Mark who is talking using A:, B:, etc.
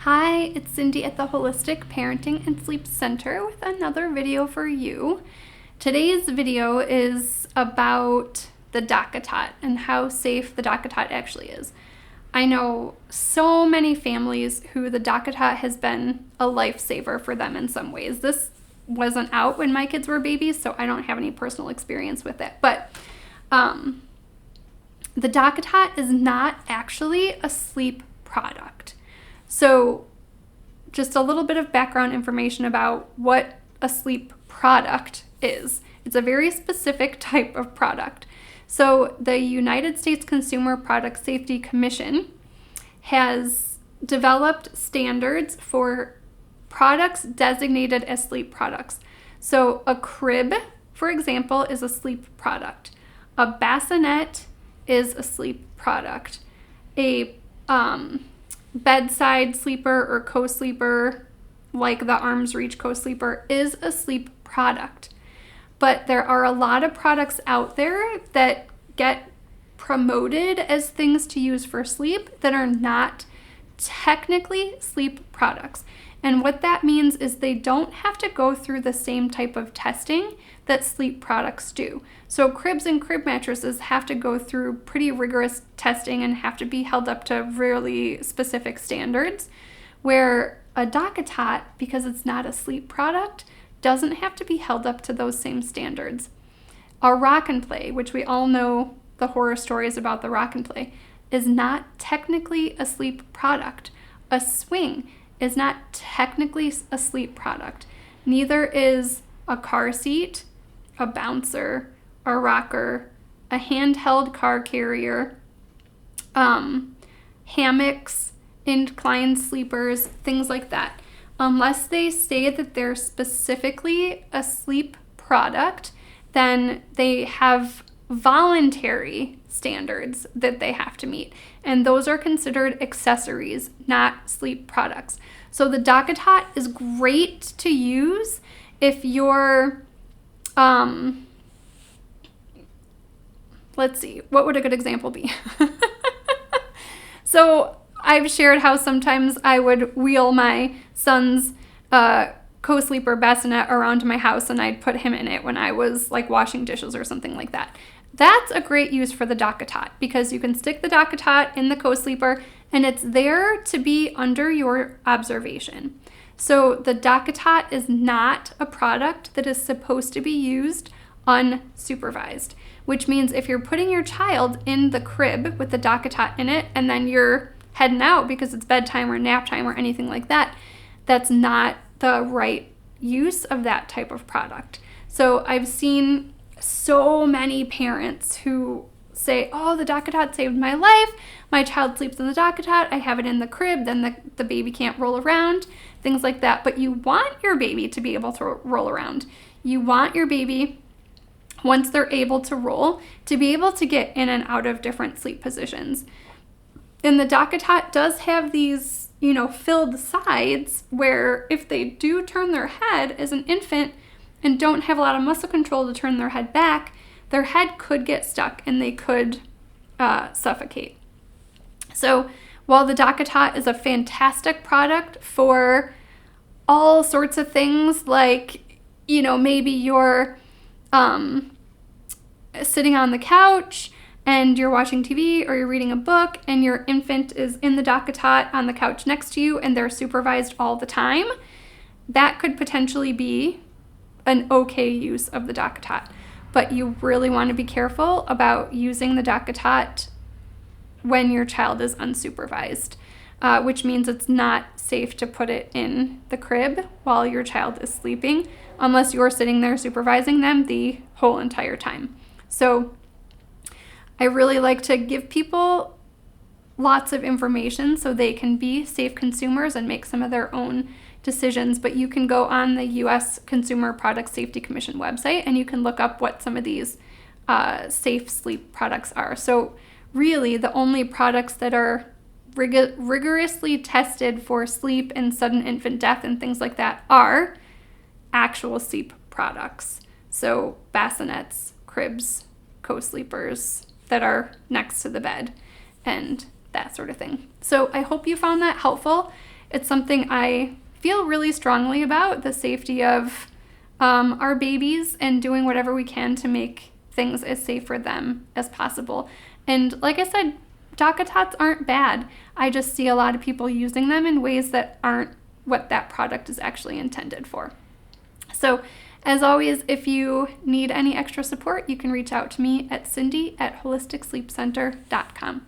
A: Hi, it's Cindy at the Holistic Parenting and Sleep Center with another video for you. Today's video is about the Dock-A-Tot and how safe the Dock-A-Tot actually is. I know so many families who the Dock-A-Tot has been a lifesaver for them in some ways. This wasn't out when my kids were babies, so I don't have any personal experience with it. But the Dock-A-Tot is not actually a sleep product. So just a little bit of background information about what a sleep product is. It's a very specific type of product. So the United States Consumer Product Safety Commission has developed standards for products designated as sleep products. So a crib, for example, is a sleep product. A bassinet is a sleep product. A bedside sleeper or co-sleeper, like the arm's reach co-sleeper, is a sleep product. But there are a lot of products out there that get promoted as things to use for sleep that are not technically sleep products. And what that means is they don't have to go through the same type of testing that sleep products do. So cribs and crib mattresses have to go through pretty rigorous testing and have to be held up to really specific standards, where a Dock-A-Tot, because it's not a sleep product, doesn't have to be held up to those same standards. A rock and play, which we all know the horror stories about the rock and play, is not technically a sleep product. A swing is not technically a sleep product. Neither is a car seat, a bouncer, a rocker, a handheld car carrier, hammocks, inclined sleepers, things like that. Unless they say that they're specifically a sleep product, then they have voluntary standards that they have to meet. And those are considered accessories, not sleep products. So the Dock-A-Tot is great to use if you're, let's see, what would a good example be? So I've shared how sometimes I would wheel my son's co-sleeper bassinet around to my house and I'd put him in it when I was like washing dishes or something like that. That's a great use for the Dock-A-Tot because you can stick the Dock-A-Tot in the co-sleeper and it's there to be under your observation. So the Dock-A-Tot is not a product that is supposed to be used unsupervised, which means if you're putting your child in the crib with the Dock-A-Tot in it and then you're heading out because it's bedtime or nap time or anything like that, that's not the right use of that type of product. So I've seen so many parents who say, oh, the Dock-A-Tot saved my life. My child sleeps in the Dock-A-Tot. I have it in the crib. Then the baby can't roll around, things like that. But you want your baby to be able to roll around. You want your baby, once they're able to roll, to be able to get in and out of different sleep positions. And the Dock-A-Tot does have these, filled sides where if they do turn their head as an infant and don't have a lot of muscle control to turn their head back, their head could get stuck and they could suffocate. So while the Dock-A-Tot is a fantastic product for all sorts of things, like, maybe you're sitting on the couch and you're watching TV or you're reading a book and your infant is in the Dock-A-Tot on the couch next to you and they're supervised all the time, that could potentially be an okay use of the Dock-A-Tot. But you really want to be careful about using the Dock-A-Tot when your child is unsupervised, which means it's not safe to put it in the crib while your child is sleeping unless you're sitting there supervising them the whole entire time. So I really like to give people lots of information so they can be safe consumers and make some of their own decisions, but you can go on the U.S. Consumer Product Safety Commission website and you can look up what some of these safe sleep products are. So really the only products that are rigorously tested for sleep and sudden infant death and things like that are actual sleep products. So bassinets, cribs, co-sleepers that are next to the bed and that sort of thing. So I hope you found that helpful. it's something I feel really strongly about, the safety of our babies and doing whatever we can to make things as safe for them as possible. And like I said, Dock-A-Tots aren't bad. I just see a lot of people using them in ways that aren't what that product is actually intended for. So as always, if you need any extra support, you can reach out to me at cindy@holisticsleepcenter.com.